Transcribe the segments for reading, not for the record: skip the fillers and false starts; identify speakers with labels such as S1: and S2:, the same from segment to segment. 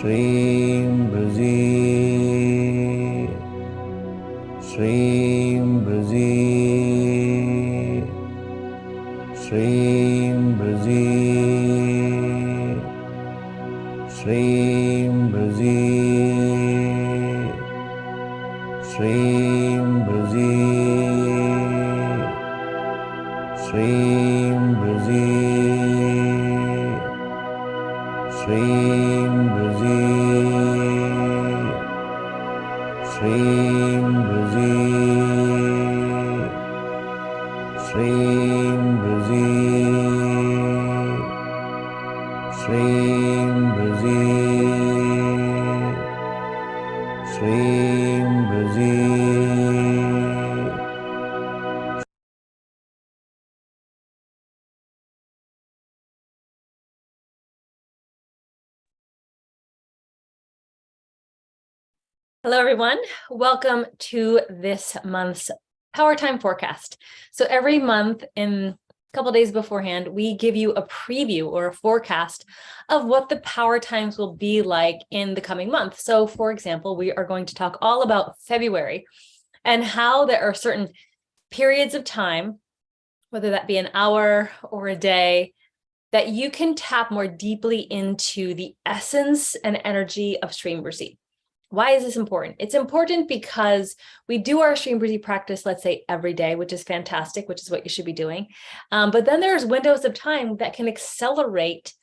S1: Shreem Brzee, Shreem Brzee, Shreem Brzee, Shreem Brzee, Shreem Brzee, Shreem Brzee, Shreem Brzee, Shreem Brzee, Shreem Brzee, Shreem Brzee, Shreem Brzee.
S2: Hello, everyone. Welcome to this month's Powertime forecast. So every month, in a couple days beforehand, we give you a preview or a forecast of what the Powertimes will be like in the coming month. So, for example, we are going to talk all about February and how there are certain periods of time, whether that be an hour or a day, that you can tap more deeply into the essence and energy of Shreem Brzee. Why is this important? It's important because we do our Shreem Brzee practice, let's say every day, which is fantastic, which is what you should be doing. But then there's windows of time that can accelerate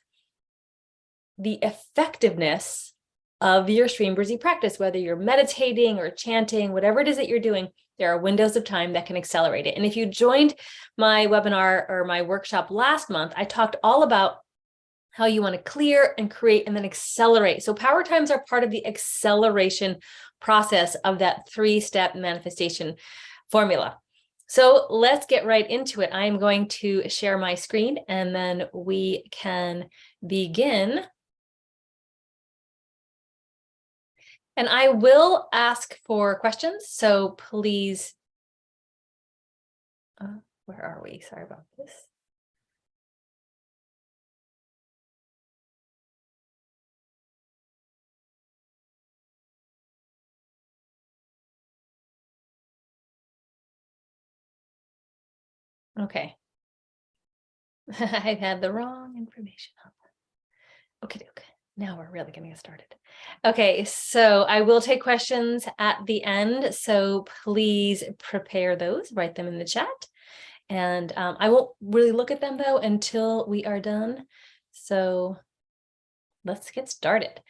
S2: the effectiveness of your Shreem Brzee practice, whether you're meditating or chanting, whatever it is that you're doing, there are windows of time that can accelerate it. And if you joined my webinar or my workshop last month, I talked all about how you want to clear and create and then accelerate. So power times are part of the acceleration process of that 3-step manifestation formula. So let's get right into it. I'm going to share my screen and then we can begin. And I will ask for questions. So please, where are we? Sorry about this. Okay. I had the wrong information up. Okay. Now we're really going to get started. Okay, so I will take questions at the end. So please prepare those, write them in the chat. And I won't really look at them though until we are done. So let's get started.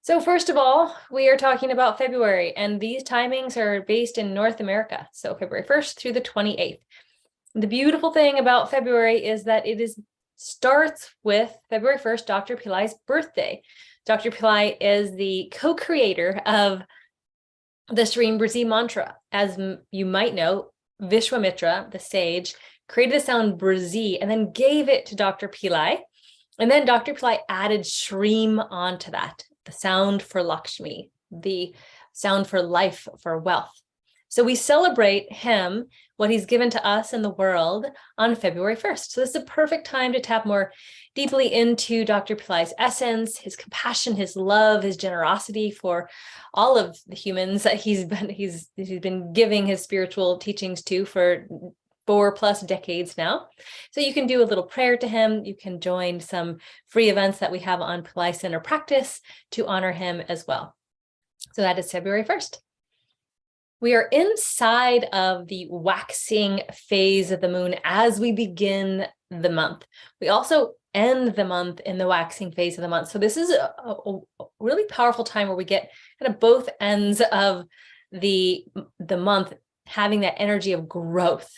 S2: So first of all, we are talking about February, and these timings are based in North America. So February 1st through the 28th. The beautiful thing about February is that it starts with February 1st, Dr. Pillai's birthday. Dr. Pillai is the co-creator of the Shreem Brzee mantra. As you might know, Vishwamitra, the sage, created the sound Brzee and then gave it to Dr. Pillai. And then Dr. Pillai added Shreem onto that, the sound for Lakshmi, the sound for life, for wealth. So we celebrate him, what he's given to us in the world on February 1st. So this is a perfect time to tap more deeply into Dr. Pillai's essence, his compassion, his love, his generosity for all of the humans that he's been giving his spiritual teachings to for 4+ decades now. So you can do a little prayer to him. You can join some free events that we have on Pillai Center Practice to honor him as well. So that is February 1st. We are inside of the waxing phase of the moon as we begin the month. We also end the month in the waxing phase of the month. So this is a really powerful time where we get kind of both ends of the month having that energy of growth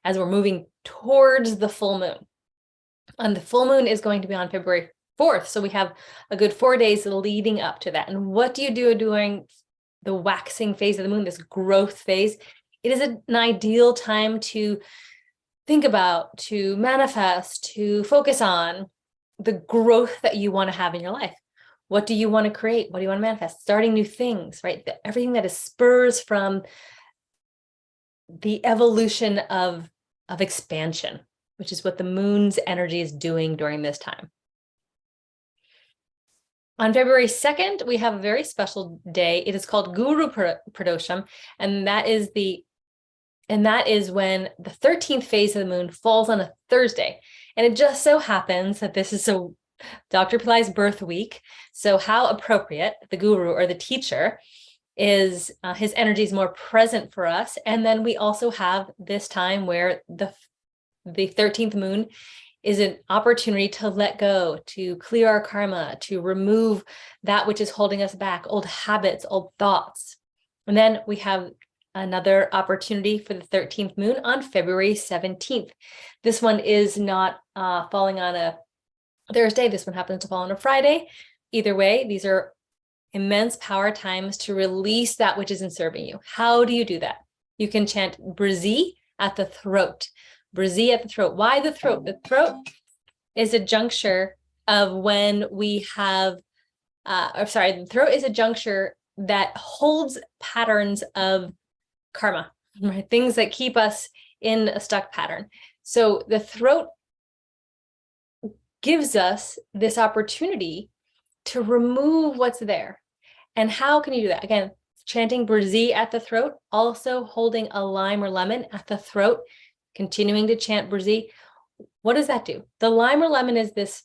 S2: as we're moving towards the full moon. And the full moon is going to be on February 4th. So we have a good 4 days leading up to that. And what do you do during the waxing phase of the moon, this growth phase? It is an ideal time to think about, to manifest, to focus on the growth that you want to have in your life. What do you want to create? What do you want to manifest? Starting new things, right? Everything that is spurs from the evolution of expansion, which is what the moon's energy is doing during this time. On February 2nd, we have a very special day. It is called Guru Pradosham, and that is when the 13th phase of the moon falls on a Thursday. And it just so happens that this is Dr. Pillai's birth week. So how appropriate, the guru or the teacher is, his energy is more present for us. And then we also have this time where the 13th moon is an opportunity to let go, to clear our karma, to remove that which is holding us back, old habits, old thoughts. And then we have another opportunity for the 13th moon on February 17th. This one is not falling on a Thursday. This one happens to fall on a Friday. Either way, these are immense power times to release that which isn't serving you. How do you do that? You can chant Brzee at the throat. Brzee at the throat. Why the throat? The throat is a juncture of when we have, the throat is a juncture that holds patterns of karma, right? Things that keep us in a stuck pattern. So the throat gives us this opportunity to remove what's there. And how can you do that? Again, chanting Brzee at the throat, also holding a lime or lemon at the throat, continuing to chant Brzee. What does that do? The lime or lemon is this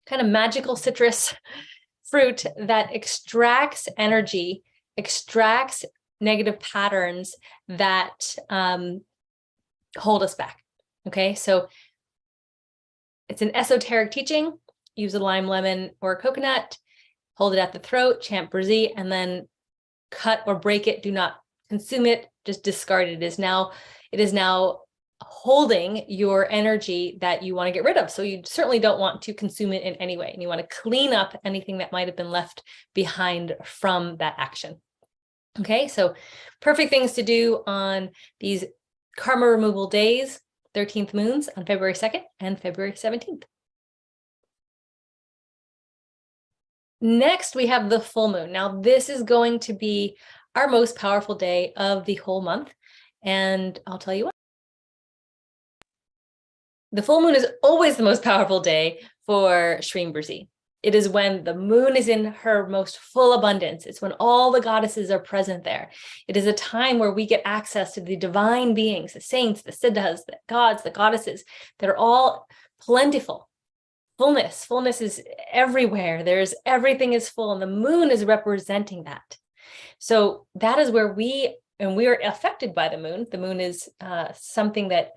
S2: kind of magical citrus fruit that extracts energy, extracts negative patterns that hold us back. Okay, so it's an esoteric teaching. Use a lime, lemon, or a coconut, hold it at the throat, chant Brzee, and then cut or break it. Do not consume it, just discard it. It is now holding your energy that you want to get rid of. So you certainly don't want to consume it in any way. And you want to clean up anything that might have been left behind from that action. Okay, so perfect things to do on these karma removal days, 13th moons on February 2nd and February 17th. Next, we have the full moon. Now, this is going to be our most powerful day of the whole month. And I'll tell you what. The full moon is always the most powerful day for Shreem Brzee. It is when the moon is in her most full abundance. It's when all the goddesses are present there. It is a time where we get access to the divine beings, the saints, the siddhas, the gods, the goddesses that are all plentiful. Fullness is everywhere. Everything is full, and the moon is representing that. So that is where we are affected by the moon. The moon is something that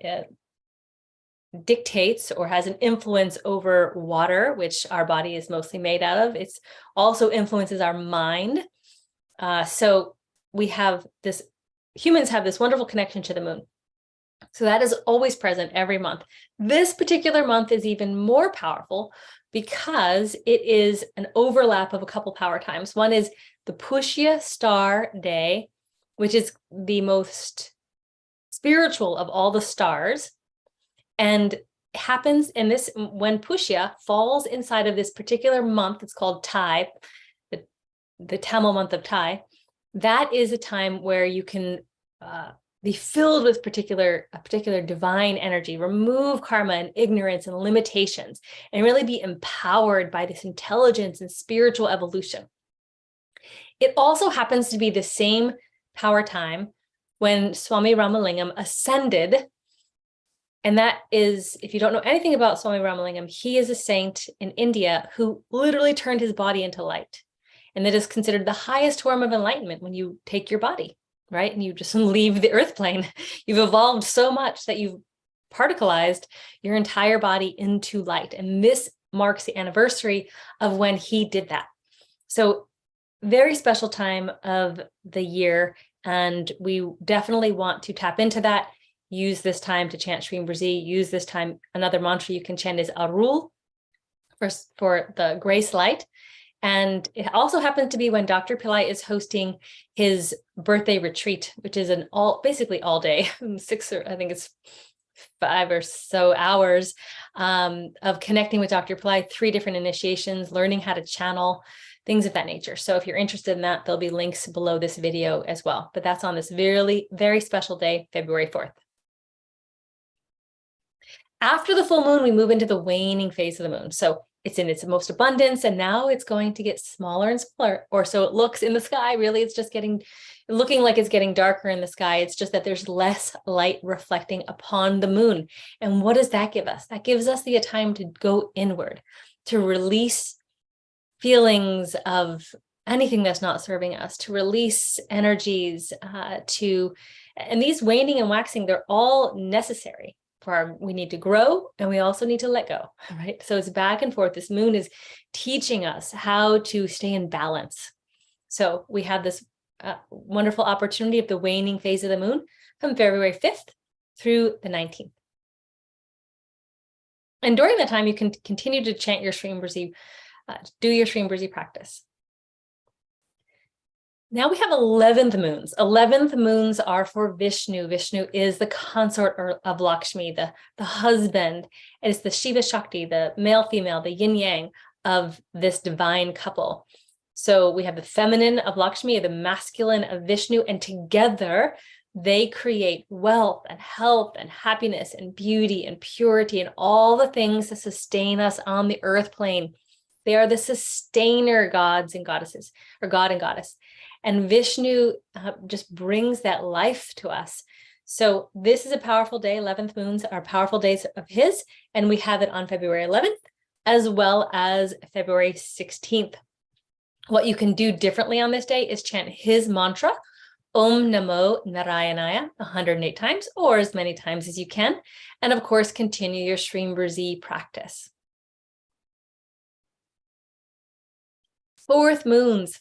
S2: dictates or has an influence over water, which our body is mostly made out of. It also influences our mind. So humans have this wonderful connection to the moon. So that is always present every month. This particular month is even more powerful because it is an overlap of a couple power times. One is the Pushya star day, which is the most spiritual of all the stars, and happens in this when Pushya falls inside of this particular month. It's called Thai, the Tamil month of Thai. That is a time where you can be filled with a particular divine energy, remove karma and ignorance and limitations, and really be empowered by this intelligence and spiritual evolution. It also happens to be the same power time when Swami Ramalingam ascended. And that is, if you don't know anything about Swami Ramalingam, he is a saint in India who literally turned his body into light. And that is considered the highest form of enlightenment when you take your body, right? And you just leave the earth plane. You've evolved so much that you've particleized your entire body into light. And this marks the anniversary of when he did that. So very special time of the year. And we definitely want to tap into that. Use this time to chant Shreem Brzee. Use this time. Another mantra you can chant is Arul for the grace light. And it also happens to be when Dr. Pillai is hosting his birthday retreat, which is basically all day, 5 or so hours of connecting with Dr. Pillai, 3 different initiations, learning how to channel, things of that nature. So if you're interested in that, there'll be links below this video as well. But that's on this very, very special day, February 4th. After the full moon, we move into the waning phase of the moon. So it's in its most abundance, and now it's going to get smaller and smaller, or so it looks in the sky. Really, it's just looking like it's getting darker in the sky. It's just that there's less light reflecting upon the moon. And what does that give us? That gives us the time to go inward, to release feelings of anything that's not serving us, to release energies, and these waning and waxing, they're all necessary. We need to grow, and we also need to let go, right? So it's back and forth. This moon is teaching us how to stay in balance. So we have this wonderful opportunity of the waning phase of the moon from February 5th through the 19th. And during that time, you can continue to chant your Shreem Brzee, do your Shreem Brzee practice. Now we have 11th moons. 11th moons are for Vishnu. Vishnu is the consort of Lakshmi, the husband. It is the Shiva Shakti, the male, female, the yin yang of this divine couple. So we have the feminine of Lakshmi, the masculine of Vishnu, and together they create wealth and health and happiness and beauty and purity and all the things that sustain us on the earth plane. They are the sustainer gods and goddesses, or god and goddess. And Vishnu just brings that life to us. So this is a powerful day. 11th moons are powerful days of his, and we have it on February 11th, as well as February 16th. What you can do differently on this day is chant his mantra, Om Namo Narayanaya, 108 times, or as many times as you can. And of course, continue your Shreem Brzee practice. Fourth moons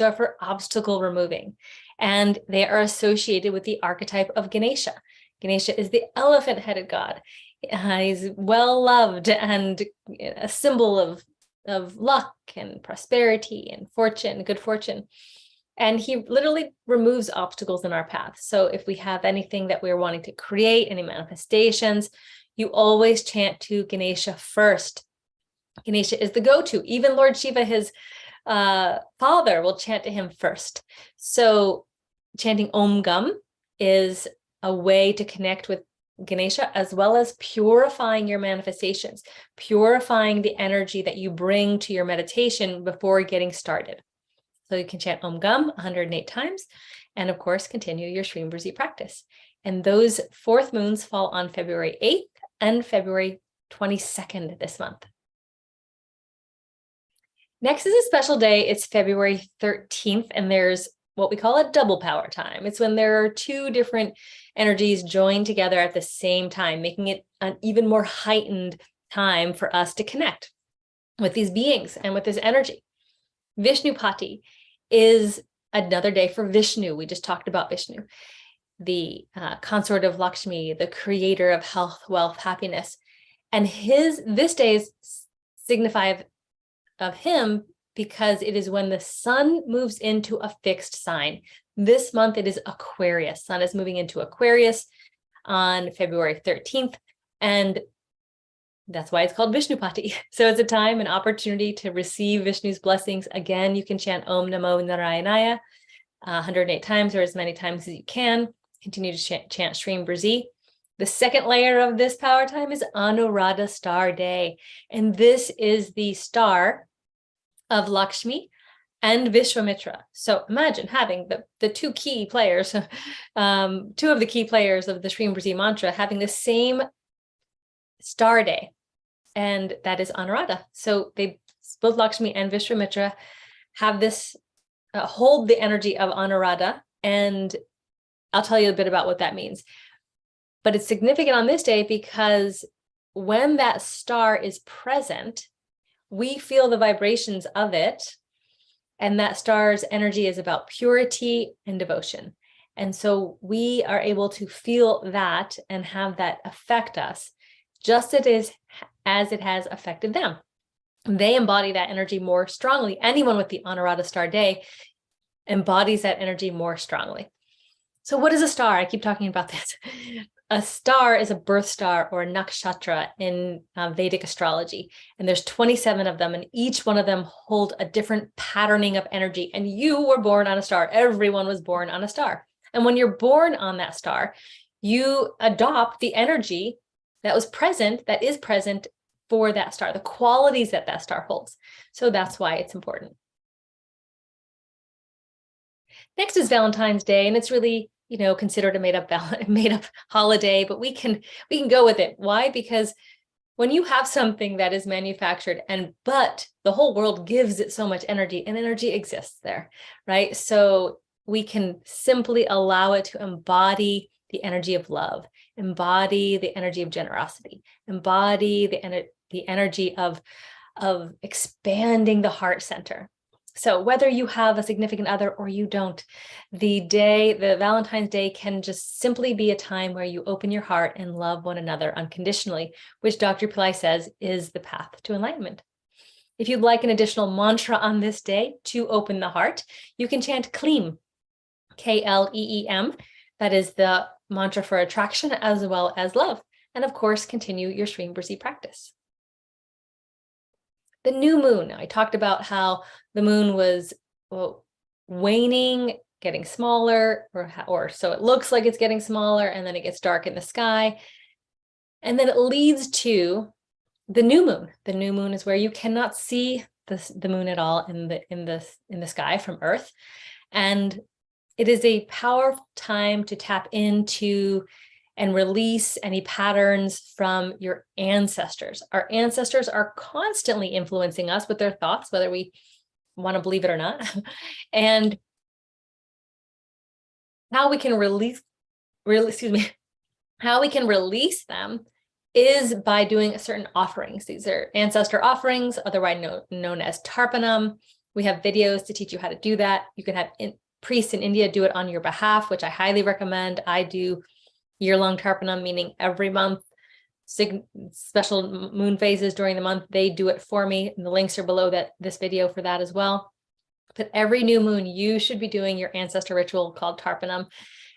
S2: are for obstacle removing, and they are associated with the archetype of Ganesha. Ganesha is the elephant-headed god. He's well-loved and a symbol of luck and prosperity and fortune, good fortune. And he literally removes obstacles in our path. So if we have anything that we're wanting to create, any manifestations, you always chant to Ganesha first. Ganesha is the go-to. Even Lord Shiva, his father, will chant to him first. So chanting Om Gam is a way to connect with Ganesha, as well as purifying your manifestations, purifying the energy that you bring to your meditation before getting started. So you can chant Om Gam 108 times, and of course, continue your Shreem Brzee practice. And those fourth moons fall on February 8th and February 22nd this month. Next is a special day. It's February 13th, and there's what we call a double power time. It's when there are two different energies joined together at the same time, making it an even more heightened time for us to connect with these beings and with this energy. Vishnupati is another day for Vishnu. We just talked about Vishnu, the consort of Lakshmi, the creator of health, wealth, happiness. And this day is signified of him because it is when the sun moves into a fixed sign. This month it is Aquarius. Sun is moving into Aquarius on February 13th, and that's why it's called Vishnupati. So it's a time, an opportunity to receive Vishnu's blessings. Again, you can chant Om Namo Narayanaya 108 times, or as many times as you can. Continue to chant Shreem Brzee. The second layer of this power time is Anuradha Star Day, and this is the star of Lakshmi and Vishwamitra. So imagine having the two key players, two of the key players of the Shreem Brzee mantra having the same star day, and that is Anuradha. So both Lakshmi and Vishwamitra have this, hold the energy of Anuradha, and I'll tell you a bit about what that means. But it's significant on this day because when that star is present, we feel the vibrations of it, and that star's energy is about purity and devotion. And so we are able to feel that and have that affect us, just as it has affected them. They embody that energy more strongly. Anyone with the Anuradha Star Day embodies that energy more strongly. So what is a star? I keep talking about this. A star is a birth star or a nakshatra in Vedic astrology. And there's 27 of them, and each one of them hold a different patterning of energy. And you were born on a star. Everyone was born on a star. And when you're born on that star, you adopt the energy that is present for that star, the qualities that that star holds. So that's why it's important. Next is Valentine's Day, and it's really, considered a made up holiday, but we can go with it. Why? Because when you have something that is manufactured but the whole world gives it so much energy, and energy exists there, right? So we can simply allow it to embody the energy of love, embody the energy of generosity, embody the energy of expanding the heart center. So whether you have a significant other or you don't, the Valentine's Day can just simply be a time where you open your heart and love one another unconditionally, which Dr. Pillai says is the path to enlightenment. If you'd like an additional mantra on this day to open the heart, you can chant Kleem, K-L-E-E-M. That is the mantra for attraction as well as love. And of course, continue your Shreem Brzee practice. The new moon. I talked about how the moon was waning, getting smaller, or so it looks like it's getting smaller, and then it gets dark in the sky. And then it leads to the new moon. The new moon is where you cannot see the moon at all in the sky from Earth. And it is a powerful time to tap into and release any patterns from your ancestors. Our ancestors are constantly influencing us with their thoughts, whether we want to believe it or not. And how we can release them is by doing certain offerings. These are ancestor offerings, otherwise known as Tarpanam. We have videos to teach you how to do that. You can have priests in India do it on your behalf, which I highly recommend. I do year-long Tarpanam, meaning every month, special moon phases during the month, they do it for me. And the links are below this video for that as well. But every new moon, you should be doing your ancestor ritual called Tarpanam.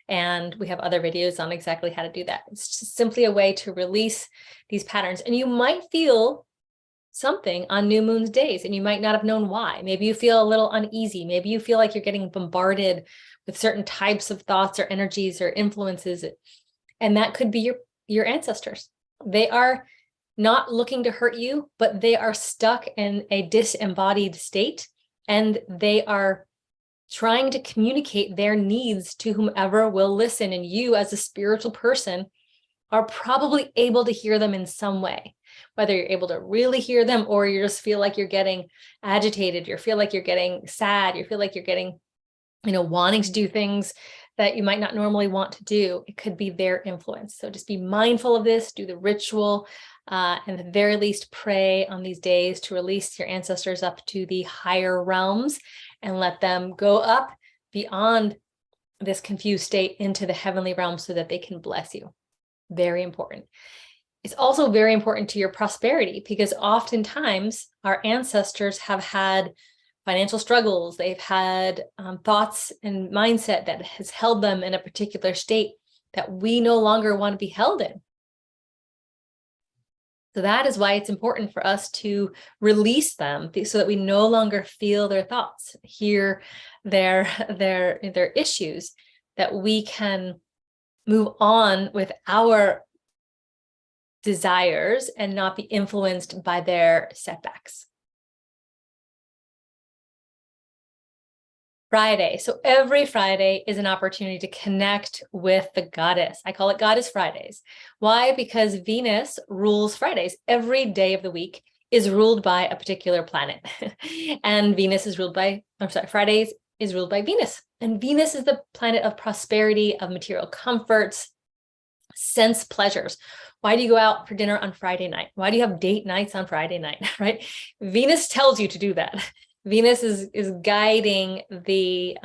S2: And we have other videos on exactly how to do that. It's just simply a way to release these patterns. And you might feel something on new moon's days, and you might not have known why. Maybe you feel a little uneasy. Maybe you feel like you're getting bombarded with certain types of thoughts or energies or influences. And that could be your ancestors. They are not looking to hurt you, but they are stuck in a disembodied state, and they are trying to communicate their needs to whomever will listen. And you, as a spiritual person, are probably able to hear them in some way, whether you're able to really hear them or you just feel like you're getting agitated, you feel like you're getting sad, you feel like you're getting, wanting to do things that you might not normally want to do. It could be their influence. So just be mindful of this, do the ritual, and at the very least pray on these days to release your ancestors up to the higher realms and let them go up beyond this confused state into the heavenly realm so that they can bless you. Very important. It's also very important to your prosperity, because oftentimes our ancestors have had financial struggles. They've had thoughts and mindset that has held them in a particular state that we no longer want to be held in. So that is why it's important for us to release them so that we no longer feel their thoughts, hear their issues, that we can move on with our desires and not be influenced by their setbacks. Friday. So every Friday is an opportunity to connect with the goddess. I call it Goddess Fridays. Why? Because Venus rules Fridays. Every day of the week is ruled by a particular planet. And Fridays is ruled by Venus. And Venus is the planet of prosperity, of material comforts, sense pleasures. Why do you go out for dinner on Friday night? Why do you have date nights on Friday night, right? Venus tells you to do that. Venus is guiding the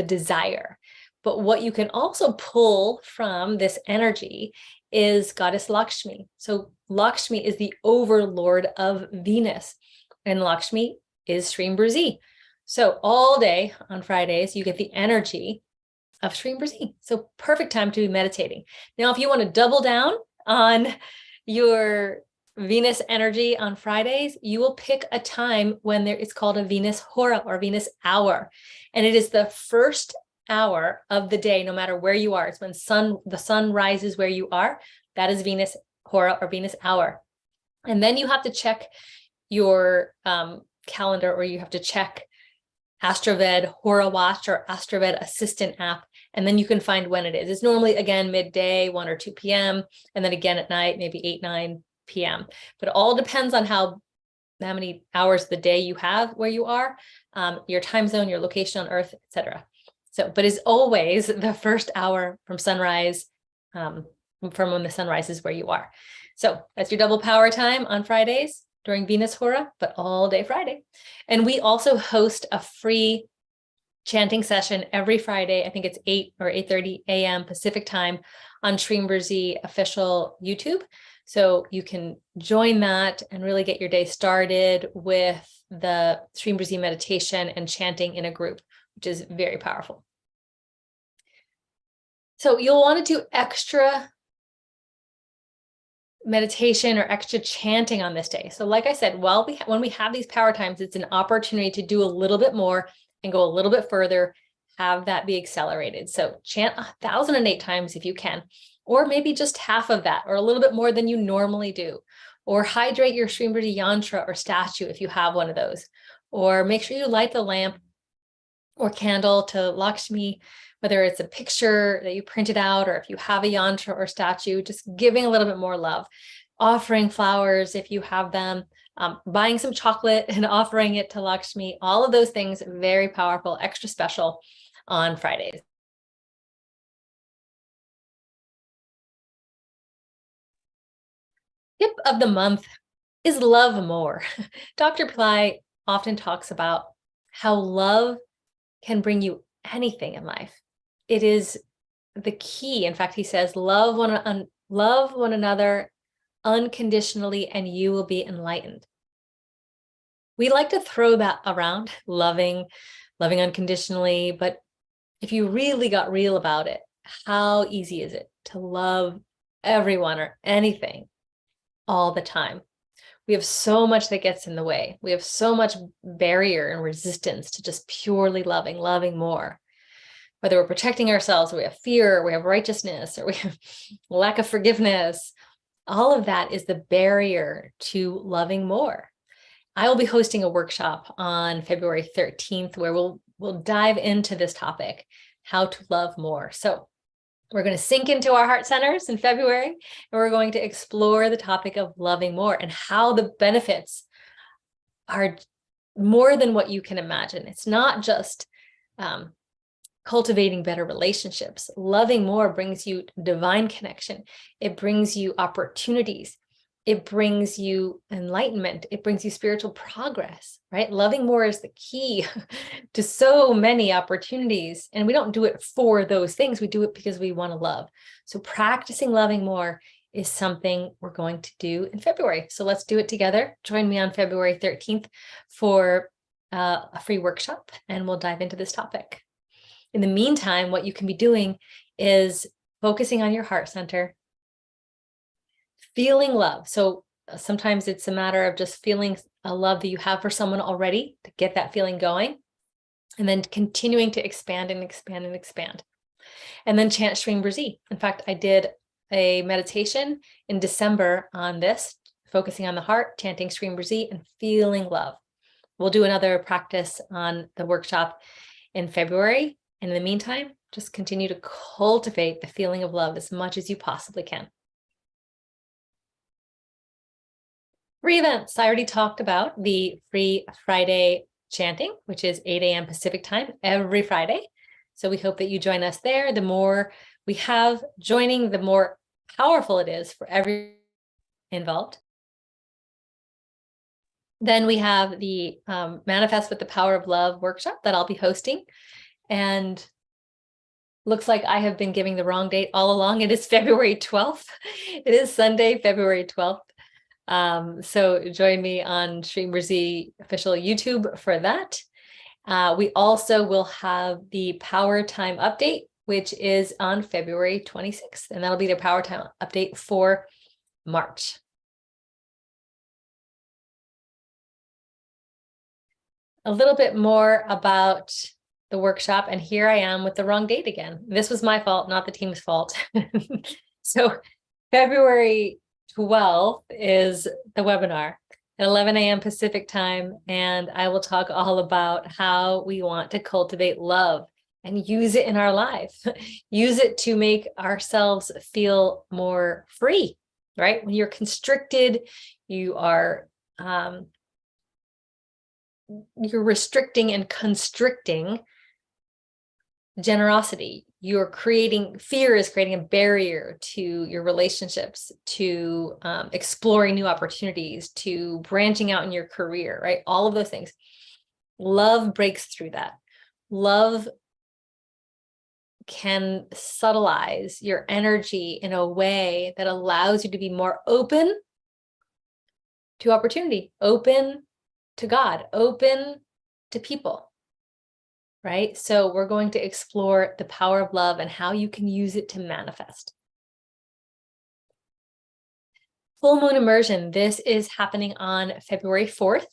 S2: desire. But what you can also pull from this energy is Goddess Lakshmi. So Lakshmi is the overlord of Venus, and Lakshmi is Shreem Brzee. So all day on Fridays, you get the energy of Shreem Brzee. So perfect time to be meditating. Now, if you want to double down on your Venus energy on Fridays, you will pick a time when it's called a Venus Hora or Venus hour. And it is the first hour of the day, no matter where you are. It's when the sun rises where you are. That is Venus Hora or Venus hour. And then you have to check your calendar, or you have to check Astroved Hora Watch or Astroved Assistant app, and then you can find when it is. It's normally, again, midday, 1 or 2 p.m., and then again at night, maybe 8, 9 p.m. But it all depends on how many hours of the day you have where you are, your time zone, your location on Earth, etc. So, but it's always the first hour from sunrise, from when the sun rises where you are. So that's your double power time on Fridays during Venus Hora, but all day Friday. And we also host a free chanting session every Friday. I think it's 8 or 8:30 a.m. Pacific time on Shreem Brzee official YouTube. So you can join that and really get your day started with the Shreem Brzee meditation and chanting in a group, which is very powerful. So you'll want to do extra meditation or extra chanting on this day. So like I said, when we have these power times, it's an opportunity to do a little bit more and go a little bit further, have that be accelerated. So chant 1,008 times if you can, or maybe just half of that, or a little bit more than you normally do, or hydrate your Shreem Brzee yantra or statue if you have one of those, or make sure you light the lamp or candle to Lakshmi, whether it's a picture that you printed out, or if you have a yantra or statue, just giving a little bit more love, offering flowers if you have them, buying some chocolate and offering it to Lakshmi. All of those things, very powerful, extra special on Fridays. Tip of the month is love more. Dr. Pillai often talks about how love can bring you anything in life. It is the key. In fact, he says, love one another unconditionally and you will be enlightened. We like to throw that around, loving unconditionally, but if you really got real about it, how easy is it to love everyone or anything all the time? We have so much that gets in the way. We have so much barrier and resistance to just purely loving more. Whether we're protecting ourselves, or we have fear, or we have righteousness, or we have lack of forgiveness, all of that is the barrier to loving more. I will be hosting a workshop on February 13th where we'll dive into this topic, how to love more. So we're going to sink into our heart centers in February, and we're going to explore the topic of loving more and how the benefits are more than what you can imagine. It's not just cultivating better relationships. Loving more brings you divine connection. It brings you opportunities. It brings you enlightenment. It brings you spiritual progress, right? Loving more is the key to so many opportunities. And we don't do it for those things. We do it because we want to love. So practicing loving more is something we're going to do in February. So let's do it together. Join me on February 13th for a free workshop, and we'll dive into this topic. In the meantime, what you can be doing is focusing on your heart center, feeling love. So sometimes it's a matter of just feeling a love that you have for someone already to get that feeling going, and then continuing to expand and expand and expand. And then chant Shreem Brzee. In fact, I did a meditation in December on this, focusing on the heart, chanting Shreem Brzee and feeling love. We'll do another practice on the workshop in February. And in the meantime, just continue to cultivate the feeling of love as much as you possibly can. Free events. I already talked about the free Friday chanting, which is 8 a.m. Pacific time every Friday. So we hope that you join us there. The more we have joining, the more powerful it is for everyone involved. Then we have the Manifest with the Power of Love workshop that I'll be hosting. And looks like I have been giving the wrong date all along. It is February 12th. It is Sunday, February 12th. So join me on Shreem Brzee official YouTube for that. We also will have the Powertime update, which is on February 26th, and that'll be the Powertime update for March. A little bit more about the workshop, and here I am with the wrong date again. This was my fault, not the team's fault. So February 12th is the webinar at 11 a.m. Pacific time, and I will talk all about how we want to cultivate love and use it in our life. Use it to make ourselves feel more free, right? When you're constricted, you are you're restricting and constricting generosity. You're creating, fear is creating a barrier to your relationships, to exploring new opportunities, to branching out in your career, right? All of those things. Love breaks through that. Love can subtleize your energy in a way that allows you to be more open to opportunity, open to God, open to people, right? So we're going to explore the power of love and how you can use it to manifest. Full moon immersion. This is happening on February 4th.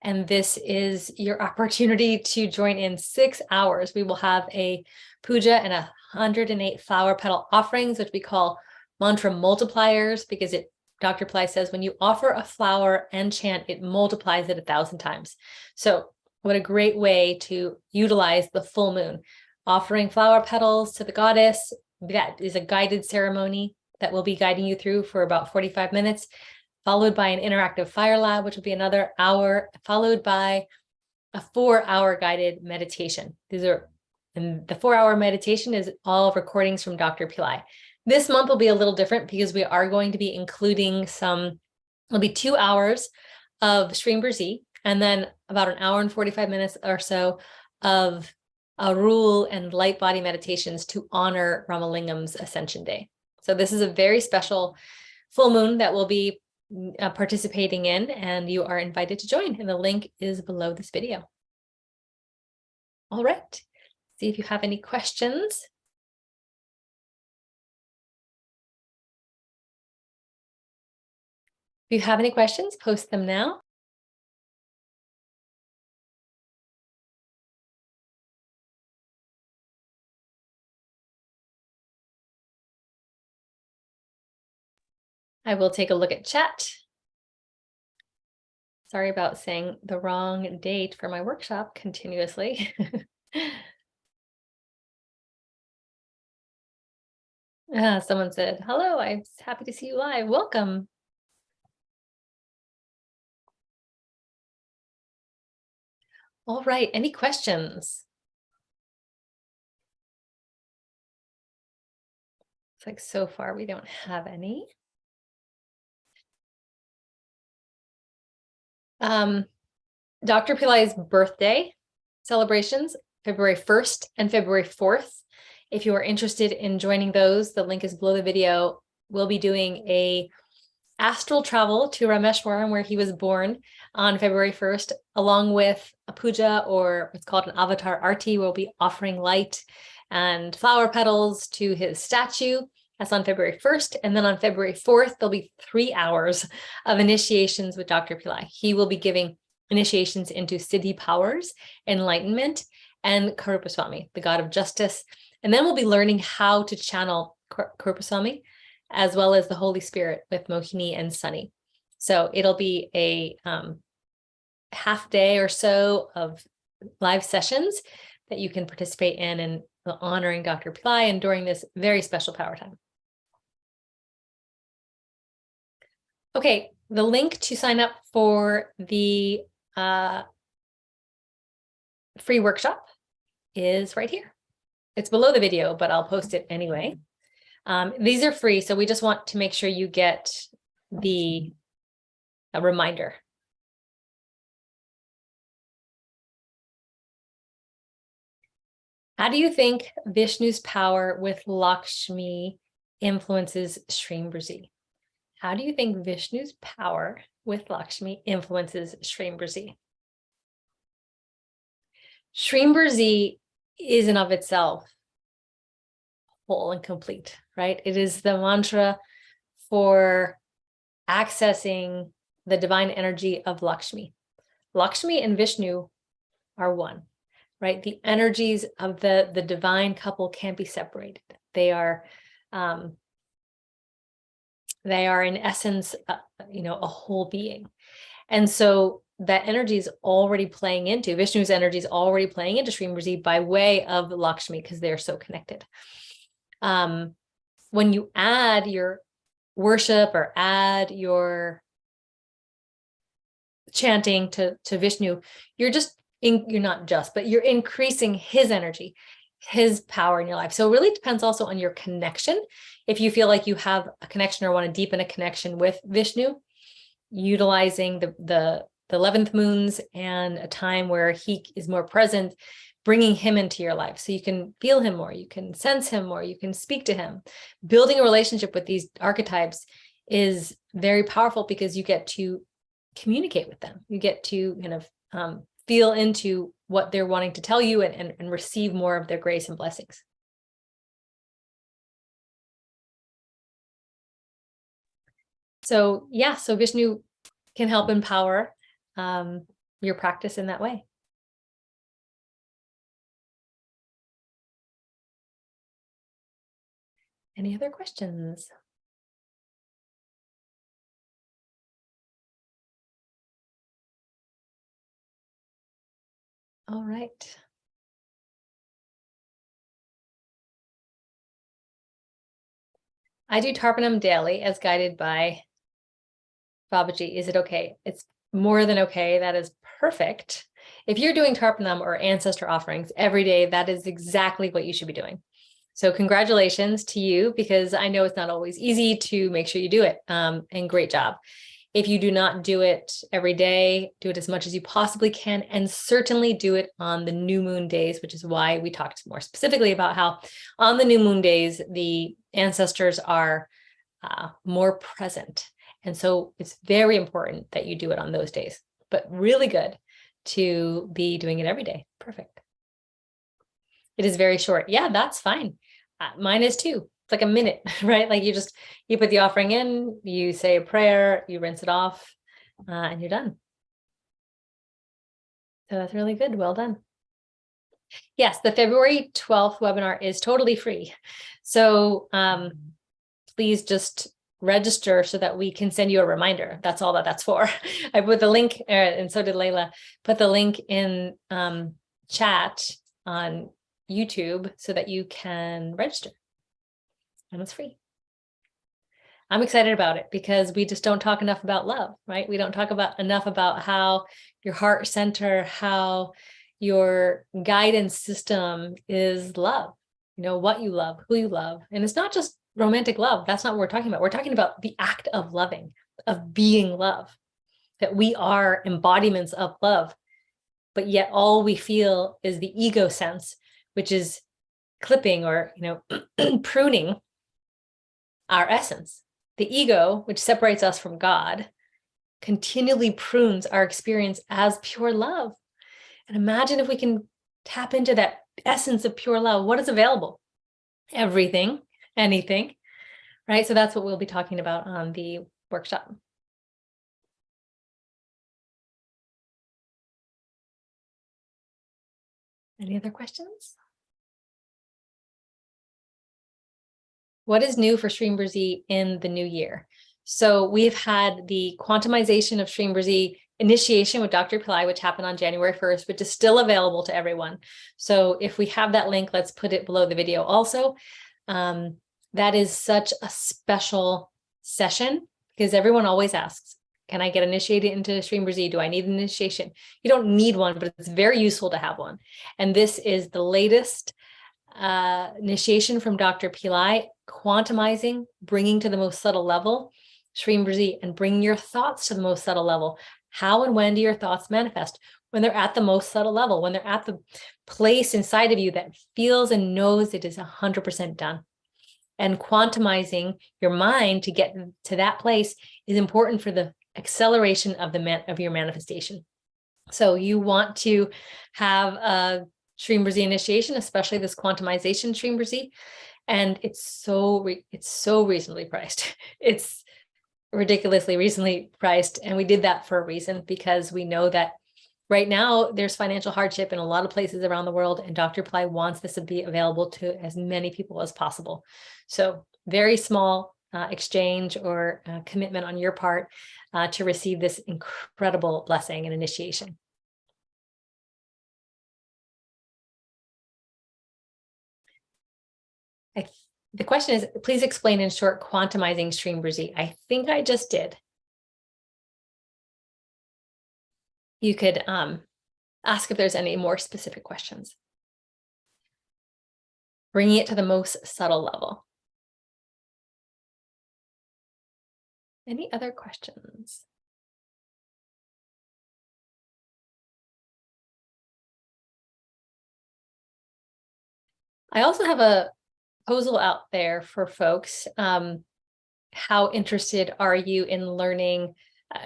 S2: And this is your opportunity to join in 6 hours. We will have a puja and 108 flower petal offerings, which we call mantra multipliers, because Dr. Pillai says, when you offer a flower and chant, it multiplies it 1,000 times. So what a great way to utilize the full moon. Offering flower petals to the goddess. That is a guided ceremony that will be guiding you through for about 45 minutes, followed by an interactive fire lab, which will be another hour, followed by a 4-hour guided meditation. And the 4-hour meditation is all recordings from Dr. Pillai. This month will be a little different because we are going to be including it'll be 2 hours of Shreem Brzee, and then about an hour and 45 minutes or so of rule and light body meditations to honor Ramalingam's Ascension Day. So this is a very special full moon that we'll be participating in, and you are invited to join, and the link is below this video. All right, see if you have any questions. If you have any questions, post them now. I will take a look at chat. Sorry about saying the wrong date for my workshop continuously. Someone said, hello, I'm happy to see you live. Welcome. All right, any questions? It's like so far we don't have any. Dr. Pillai's birthday celebrations, February 1st and February 4th. If you are interested in joining those, the link is below the video. We'll be doing a astral travel to Rameshwaram, where he was born, on February 1st, along with a puja, or what's called an avatar arti. We'll be offering light and flower petals to his statue. That's on February 1st. And then on February 4th, there'll be 3 hours of initiations with Dr. Pillai. He will be giving initiations into Siddhi powers, enlightenment, and Karupaswami, the god of justice. And then we'll be learning how to channel Karupaswami, as well as the Holy Spirit with Mohini and Sunny. So it'll be a half day or so of live sessions that you can participate in, and honoring Dr. Pillai and during this very special power time. Okay, the link to sign up for the free workshop is right here. It's below the video, but I'll post it anyway. These are free, so we just want to make sure you get a reminder. How do you think Vishnu's power with Lakshmi influences Shreem Brzee? How do you think Vishnu's power with Lakshmi influences Shreem Brzee? Shreem Brzee is in of itself whole and complete, right? It is the mantra for accessing the divine energy of Lakshmi. Lakshmi and Vishnu are one, right? The energies of the divine couple can't be separated. They are They are in essence, a whole being. And so that energy is already playing into, Vishnu's energy is already playing into Shreem Brzee by way of Lakshmi, because they're so connected. When you add your worship or add your chanting to Vishnu, you're increasing his energy, his power in your life. So it really depends also on your connection. If you feel like you have a connection or want to deepen a connection with Vishnu, utilizing the 11th moons and a time where he is more present, bringing him into your life so you can feel him more, you can sense him more, you can speak to him. Building a relationship with these archetypes is very powerful because you get to communicate with them. You get to kind of feel into what they're wanting to tell you and receive more of their grace and blessings. So yeah, so Vishnu can help empower your practice in that way. Any other questions? All right. I do Tarpanam daily as guided by Babaji. Is it okay? It's more than okay. That is perfect. If you're doing Tarpanam or ancestor offerings every day, that is exactly what you should be doing. So congratulations to you, because I know it's not always easy to make sure you do it. And great job. If you do not do it every day, do it as much as you possibly can, and certainly do it on the new moon days, which is why we talked more specifically about how on the new moon days, the ancestors are more present. And so it's very important that you do it on those days, but really good to be doing it every day. Perfect. It is very short. Yeah, that's fine. Mine is too. It's like a minute, right? Like you put the offering in, you say a prayer, you rinse it off, and you're done. So that's really good. Well done. Yes, the February 12th webinar is totally free. So please just register so that we can send you a reminder. That's all that's for. I put the link, and so did Layla, put the link in chat on YouTube so that you can register. And it's free. I'm excited about it because we just don't talk enough about love, right? We don't talk enough about how your heart center, how your guidance system is love, what you love, who you love. And it's not just romantic love. That's not what we're talking about. We're talking about the act of loving, of being love, that we are embodiments of love, but yet all we feel is the ego sense, which is clipping or, pruning our essence. The ego, which separates us from God, continually prunes our experience as pure love. And imagine if we can tap into that essence of pure love. What is available? Everything, anything, right? So that's what we'll be talking about on the workshop. Any other questions? What is new for Shreem Brzee in the new year? So we've had the quantumization of Shreem Brzee initiation with Dr. Pillai, which happened on January 1st, which is still available to everyone. So if we have that link, let's put it below the video also. That is such a special session because everyone always asks, can I get initiated into Shreem Brzee? Do I need an initiation? You don't need one, but it's very useful to have one. And this is the latest initiation from Dr. Pillai, quantumizing, bringing to the most subtle level, Shreem Brzee, and bringing your thoughts to the most subtle level. How and when do your thoughts manifest? When they're at the most subtle level, when they're at the place inside of you that feels and knows it is 100% done. And quantumizing your mind to get to that place is important for the acceleration of your manifestation. So you want to have a Shreem Brzee initiation, especially this quantumization Shreem Brzee, and it's so reasonably priced. It's ridiculously reasonably priced, and we did that for a reason because we know that right now there's financial hardship in a lot of places around the world, and Dr. Pillai wants this to be available to as many people as possible. So very small exchange or commitment on your part to receive this incredible blessing and initiation. The question is, please explain in short quantumizing Shreem Brzee. I think I just did. You could ask if there's any more specific questions. Bringing it to the most subtle level. Any other questions? I also have a proposal out there for folks. How interested are you in learning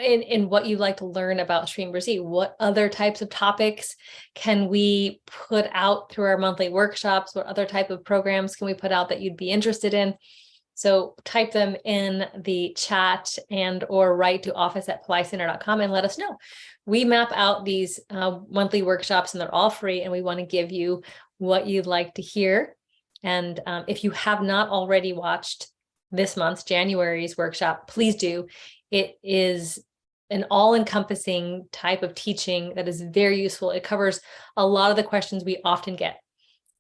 S2: in what you'd like to learn about Shreem Brzee? What other types of topics can we put out through our monthly workshops? What other type of programs can we put out that you'd be interested in? So type them in the chat and or write to office@pillaicenter.com and let us know. We map out these monthly workshops and they're all free, and we want to give you what you'd like to hear. And if you have not already watched this month's January's workshop, please do. It is an all-encompassing type of teaching that is very useful. It covers a lot of the questions we often get.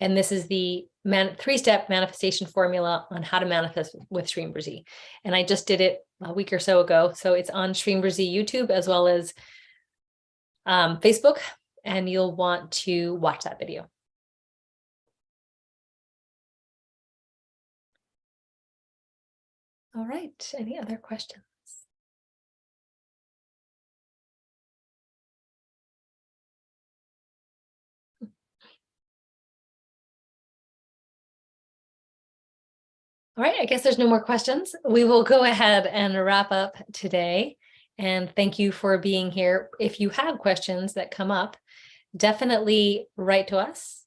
S2: And this is the 3-step manifestation formula on how to manifest with Shreem Brzee. And I just did it a week or so ago. So it's on Shreem Brzee YouTube as well as Facebook, and you'll want to watch that video. All right, any other questions? All right, I guess there's no more questions. We will go ahead and wrap up today. And thank you for being here. If you have questions that come up, definitely write to us.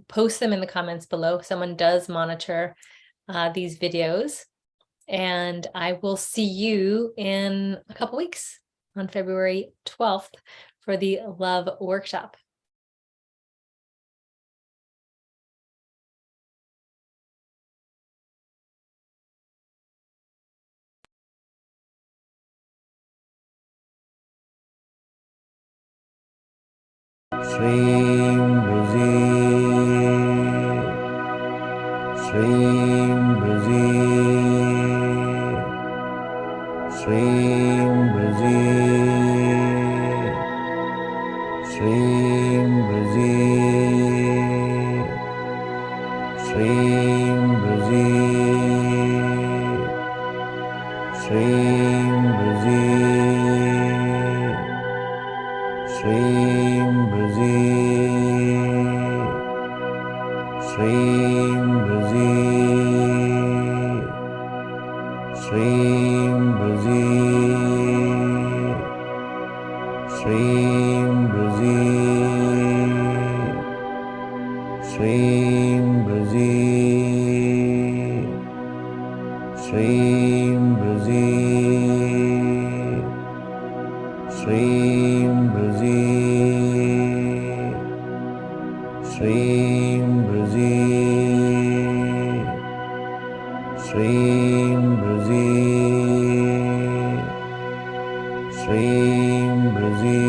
S2: Post them in the comments below. Someone does monitor these videos. And I will see you in a couple weeks on February 12th for the Love Workshop.
S1: Shreem Brzee, Shreem Brzee, Shreem Brzee, Shreem Brzee, Shreem Brzee, Shreem Brzee, Shreem Brzee, Shreem Brzee, Shreem Brzee, Shreem Brzee, Shreem Brzee, Shreem Brzee, Shreem Brzee, Shreem Brzee, Shreem Brzee, Shreem Brzee.